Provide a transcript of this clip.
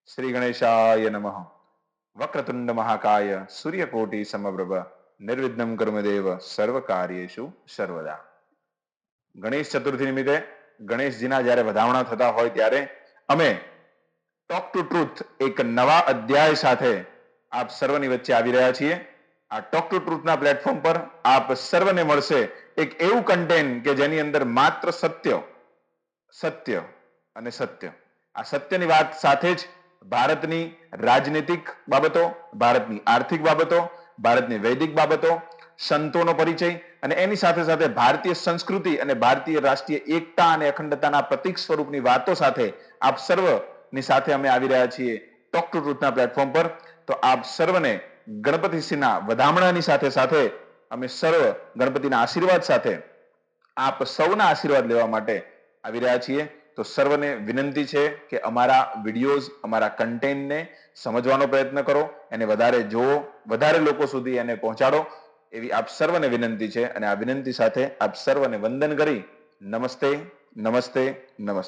श्री गणेशाय नमः। वक्रतुंड महाकाय सूर्यकोटि समप्रभ निर्विघ्नं कर्म देव सर्व કાર્યેષુ સર્વદા। ગણેશ ચતુર્થી નિમિત્તે ગણેશજીના જ્યારે વધામણા થતા હોય ત્યારે અમે ટોક ટુ ટ્રુથ એક નવા અધ્યાય સાથે આપ સર્વની વચ્ચે આવી રહ્યા છીએ। આ ટોક ટુ ટ્રુથના પ્લેટફોર્મ પર આપ સર્વને મળશે એક એવું કન્ટેન્ટ કે જેની અંદર માત્ર સત્ય સત્ય અને સત્ય, આ સત્યની વાત સાથે જ ભારતની રાજનીતિક બાબતો, ભારતની આર્થિક બાબતો, ભારતની વૈદિક બાબતો, સંતોનો પરિચય અને એની સાથે સાથે ભારતીય સંસ્કૃતિ અને ભારતીય રાષ્ટ્રીય એકતા અને અખંડતાના પ્રતીક સ્વરૂપની વાતો સાથે આપ સર્વની સાથે અમે આવી રહ્યા છીએ ટોક ટુ ટ્રુથના પ્લેટફોર્મ પર। તો આપ સર્વને ગણપતિશ્રીના વધામણાની સાથે સાથે અમે સર્વ ગણપતિના આશીર્વાદ સાથે આપ સૌના આશીર્વાદ લેવા માટે આવી રહ્યા છીએ। તો સર્વને વિનંતી છે કે અમારા વિડીયોઝ, અમારા કન્ટેન્ટને સમજવાનો પ્રયત્ન કરો, એને વધારે જુઓ, વધારે લોકો સુધી એને પહોંચાડો એવી આપ સર્વને વિનંતી છે। અને આ વિનંતી સાથે આપ સર્વને વંદન કરી નમસ્તે નમસ્તે નમસ્તે।